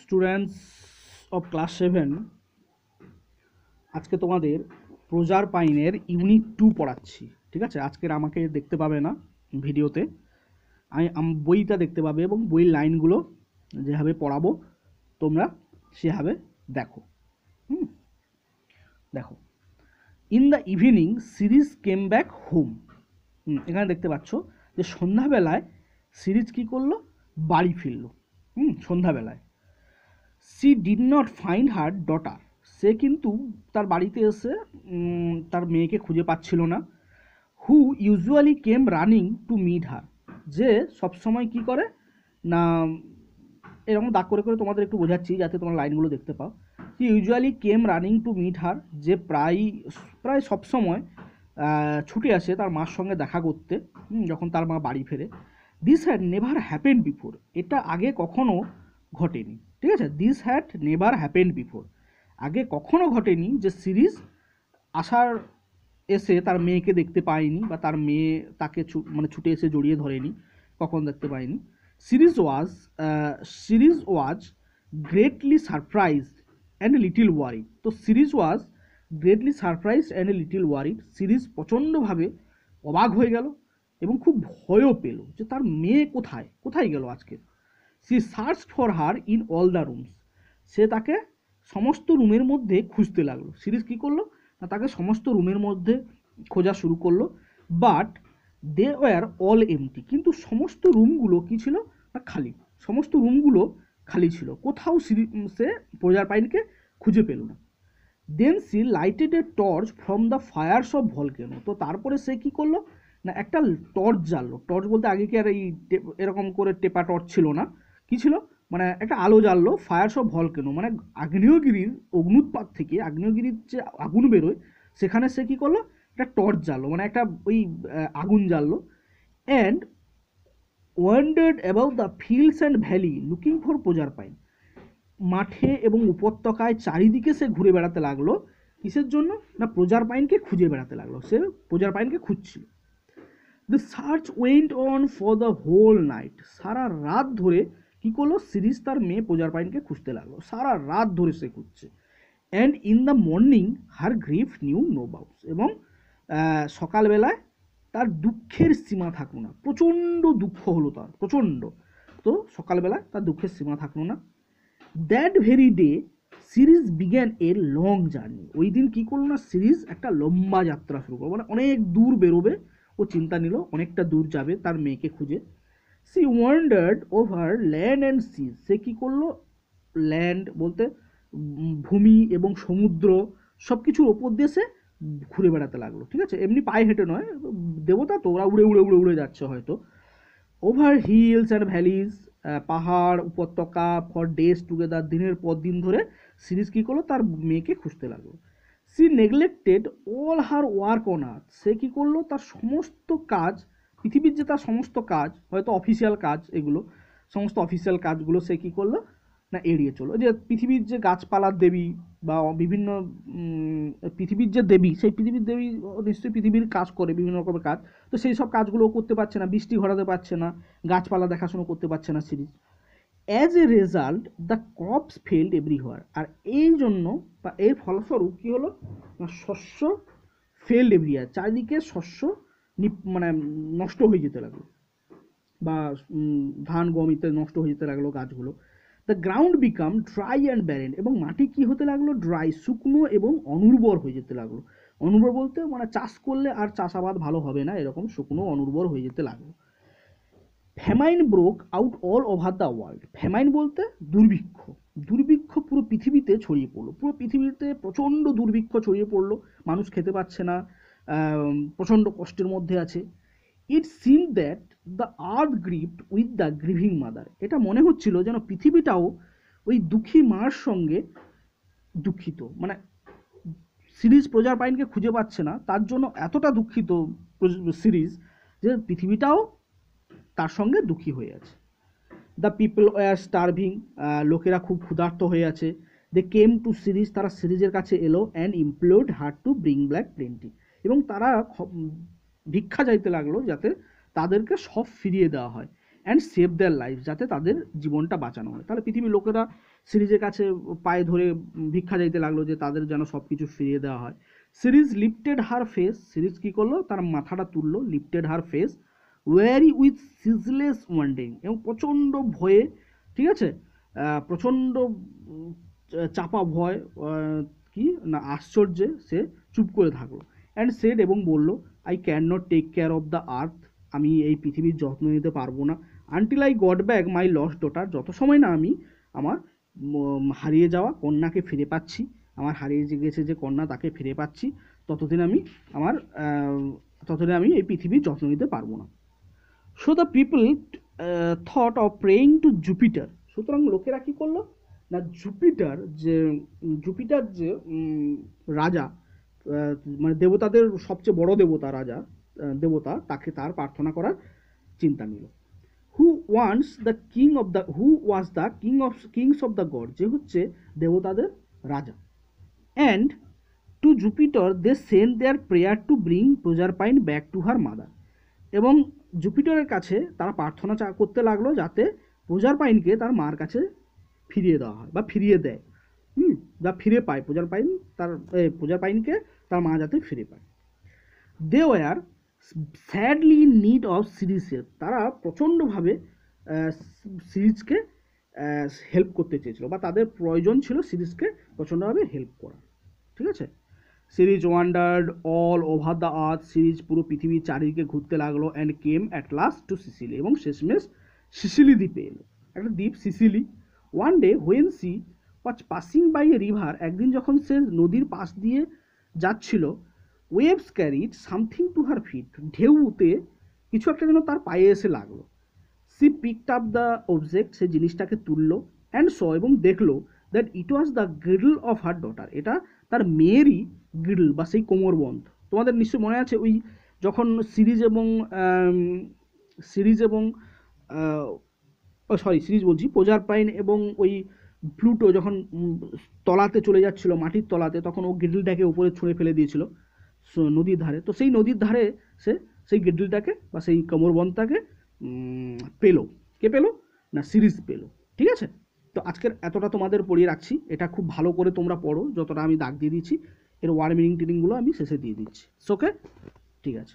Students of class 7 আজকে তোমাদের প্রজার পাইনের unit 2 পড়াচ্ছি। ঠিক আছে, আজকের আমাকে দেখতে পাবে না ভিডিওতে, আমি বইটা দেখতে পাবে এবং বইয়ের লাইনগুলো যেভাবে পড়াবো তোমরা সেভাবে দেখো। দেখো, in the evening series came back home. এখানে দেখতে পাচ্ছ যে সন্ধ্যাবেলায় সিরিজ কী করলো, বাড়ি ফিরলো। সন্ধ্যাবেলায় she did not find her daughter, সে কিন্তু তার বাড়িতে এসে তার মেয়েকে খুঁজে পাচ্ছিল না। Who usually came running to meet her, যে সবসময় কি করে না, এরকম দাগ করে করে তোমাদের একটু বোঝাচ্ছি যাতে তোমার লাইনগুলো দেখতে পাও। He usually came running to meet her, যে প্রায় সবসময় ছুটে আসে তার মার সঙ্গে দেখা করতে যখন তার মা বাড়ি ফেরে। This had never happened before, এটা আগে কখনো ঘটেনি। ঠিক আছে, this had never happened before, আগে কখনো ঘটেনি যে সিরিজ আসার এসে তার মেয়েকে দেখতে পায়নি বা তার মেয়ে তাকে ছুটে এসে জড়িয়ে ধরেনি, কখন দেখতে পায়নি। Ceres was greatly surprised and little worried, তো Ceres was greatly surprised and little worried, Ceres প্রচণ্ডভাবে অবাক হয়ে গেল এবং খুব ভয়ও পেল যে তার মেয়ে কোথায় গেল আজকে। She search for her in all the rooms, সে তাকে সমস্ত রুমের মধ্যে খুঁজতে লাগলো। সিরিজ কী করলো না, তাকে সমস্ত রুমের মধ্যে খোঁজা শুরু করলো। But they were all empty, কিন্তু সমস্ত রুমগুলো কী ছিল না, খালি। সমস্ত রুমগুলো খালি ছিল, কোথাও সে প্রজার পাইনকে খুঁজে পেল না। Then she lighted a torch from the fires of volcano, তো তারপরে সে কী করলো না, একটা টর্চ জ্বাললো। টর্চ বলতে আগে কি আর এই এরকম করে টেপা টর্চ ছিল না, কী ছিল মানে একটা আলো জ্বাললো। ফায়ার্স অফ ভলকেনো মানে আগ্নেয়গিরির অগ্নুৎপাত থেকে, আগ্নেয়গিরির যে আগুন বেরোয় সেখানে সে কী করলো, একটা টর্চ জ্বাললো, মানে একটা ওই আগুন জ্বাললো। And wondered about the fields and valley looking for Proserpine, মাঠে এবং উপত্যকায় চারিদিকে সে ঘুরে বেড়াতে লাগলো। কিসের জন্য না, প্রজার পাইনকে খুঁজে বেড়াতে লাগলো, সে প্রজার পাইনকে খুঁজছিল। The search went on for the whole night, সারা রাত ধরে কী করলো সিরিজ তার মেয়ে প্রজার পাইনকে খুঁজতে লাগলো, সারা রাত ধরে সে খুঁজছে। And in the morning her grief knew no bounds, এবং সকালবেলায় তার দুঃখের সীমা থাকলো না, প্রচণ্ড দুঃখ হলো তার, প্রচণ্ড। তো সকালবেলায় তার দুঃখের সীমা থাকলো না। That very day series began a long journey, ওই দিন কী করলো না, সিরিজ একটা লম্বা যাত্রা শুরু করলো, মানে অনেক দূর বেরোবে ও চিন্তা নিল, অনেকটা দূর যাবে তার মেয়েকে খুঁজে। She wondered over land and sea, সে কী করলো, ল্যান্ড বলতে ভূমি এবং সমুদ্র সব কিছুর ওপর দিয়ে সে ঘুরে বেড়াতে লাগলো। ঠিক আছে, এমনি পায়ে হেঁটে নয়, দেবতা তো ওরা উড়ে উড়ে উড়ে উড়ে যাচ্ছে হয়তো। ওভার হিলস অ্যান্ড ভ্যালিজ, পাহাড় উপত্যকা, ফর ডেজ টুগেদার, দিনের পর দিন ধরে সিরিজ কী করলো, তার মেয়েকে খুঁজতে লাগলো। She neglected all her work on earth, সে কী করলো, তার সমস্ত কাজ, পৃথিবীর যে তার সমস্ত কাজ, হয়তো অফিসিয়াল কাজ, এগুলো সমস্ত অফিসিয়াল কাজগুলো সে কী করলো না, এড়িয়ে চলো। যে পৃথিবীর যে গাছপালার দেবী বা বিভিন্ন পৃথিবীর যে দেবী, সেই পৃথিবীর দেবী নিশ্চয়ই পৃথিবীর কাজ করে, বিভিন্ন রকমের কাজ, তো সেই সব কাজগুলো করতে পারছে না, বৃষ্টি ঘটাতে পারছে না, গাছপালা দেখাশুনো করতে পারছে না Ceres. As a result the crops failed everywhere, আর এই জন্য বা এর ফলস্বরূপ কী হলো না, শস্য ফেল্ড এভরিহোয়ার, চারিদিকে শস্য মানে নষ্ট হয়ে যেতে লাগলো, বা ধান গম ইত্যাদি নষ্ট হয়ে যেতে লাগলো গাছগুলো। The ground become dry and barren, এবং মাটি কী হতে লাগলো, ড্রাই, শুকনো এবং অনুর্বর হয়ে যেতে লাগলো। অনুর্বর বলতে মানে চাষ করলে আর চাষাবাদ ভালো হবে না, এরকম শুকনো অনুর্বর হয়ে যেতে লাগলো। Famine broke out all over the world, famine বলতে দুর্ভিক্ষ, দুর্ভিক্ষ পুরো পৃথিবীতে ছড়িয়ে পড়লো, পুরো পৃথিবীতে প্রচণ্ড দুর্ভিক্ষ ছড়িয়ে পড়লো, মানুষ খেতে পাচ্ছে না, প্রচণ্ড কষ্টের মধ্যে আছে। It seem that the earth grieved with the grieving mother, এটা মনে হচ্ছিল যেন পৃথিবীটাও ওই দুঃখী মার সঙ্গে দুঃখিত, মানে সিরিজ প্রজার পাইনকে খুঁজে পাচ্ছে না, তার জন্য এতটা দুঃখিত সিরিজ যে পৃথিবীটাও তার সঙ্গে দুঃখী হয়ে আছে। দ্য পিপল ওয়ার স্টারভিং, লোকেরা খুব ক্ষুধার্ত হয়ে আছে। দে কেম টু সিরিজ, তারা সিরিজের কাছে এলো, and implored her to bring back plenty, এবং তারা ভিক্ষা চাইতে লাগলো যাতে তাদেরকে সব ফিরিয়ে দেওয়া হয়। অ্যান্ড সেভ দেয়ার লাইফ, যাতে তাদের জীবনটা বাঁচানো হয়। তাহলে পৃথিবীর লোকেরা সিরিজের কাছে পায়ে ধরে ভিক্ষা চাইতে লাগলো যে তাদের যেন সব কিছু ফিরিয়ে দেওয়া হয়। Ceres lifted her face, Ceres কী করলো, তার মাথাটা তুললো, lifted her face weary with ceaseless wandering, এবং প্রচণ্ড ভয়ে, ঠিক আছে, প্রচণ্ড চাপা ভয়, কি না আশ্চর্যে সে চুপ করে থাকলো। অ্যান্ড সেড, এবং বলল, I can not take care of the earth, আমি এই পৃথিবীর যত্ন নিতে পারবো না, until I got back my lost daughter, যত সময় না আমি আমার হারিয়ে যাওয়া কন্যাকে ফিরে পাচ্ছি, আমার হারিয়ে গেছে যে কন্যা তাকে ফিরে পাচ্ছি, ততদিন আমি এই পৃথিবীর যত্ন নিতে পারবো না। So the people thought of praying to Jupiter, সুতরাং লোকেরা কী করলো না, জুপিটার যে রাজা, মানে দেবতাদের সবচেয়ে বড় দেবতা, রাজা দেবতা, তাকে তার প্রার্থনা করার চিন্তা নিল। Who was the kings of the god, যে হচ্ছে দেবতাদের রাজা। And to Jupiter they send their prayer to bring Proserpine back to her mother, এবং জুপিটারের কাছে তারা প্রার্থনা করতে লাগলো যাতে প্রজারপাইনকে তার মার কাছে ফিরিয়ে দেওয়া হয় বা ফিরিয়ে দেয়, যা ফিরে পায় প্রজারপাইনকে তার মা যাতে ফিরে পায়। They were sadly in need of সিরিজের, তারা প্রচণ্ডভাবে সিরিজকে হেল্প করতে চেয়েছিল, বা তাদের প্রয়োজন ছিল সিরিজকে প্রচণ্ডভাবে হেল্প করা, ঠিক আছে। Ceres wondered all over the earth, Ceres পুরো পৃথিবীর চারিদিকে ঘুরতে লাগলো, and came at last to Sicily, এবং শেষমেশ সিসিলি দ্বীপে এলো, একটা দ্বীপ Sicily. One day when she was passing by a river, একদিন যখন সে নদীর পাশ দিয়ে যাচ্ছিল, waves carried something to her feet, ঢেউতে কিছু একটা যেন তার পায়ে এসে লাগলো। She picked up the object, সে জিনিসটাকে তুললো, অ্যান্ড স, এবং দেখলো that it was the girdle of her daughter, এটা তার মেয়েরই গ্রিডল বা সেই কোমরবন্ধ। তোমাদের নিশ্চয়ই মনে আছে ওই যখন সিরিজ বলছি প্রজারপাইন এবং ওই প্লুটো যখন তলাতে চলে যাচ্ছিল, মাটির তলাতে, তখন ও গ্রিডলটাকে উপরে ছুঁড়ে ফেলে দিয়েছিল নদীর ধারে। তো সেই নদীর ধারে সে সেই গ্রিডলটাকে বা সেই কোমরবন্ধটাকে পেলো। কে পেলো না, সিরিজ পেলো, ঠিক আছে। তো আজকের এতটা তোমাদের পড়িয়ে রাখছি, এটা খুব ভালো করে তোমরা পড়ো, যতটা আমি দাগ দিয়ে দিচ্ছি, এর ওয়ার্ড মিনিং টিনিংগুলো আমি শেষে দিয়ে দিচ্ছি। ওকে, ঠিক আছে।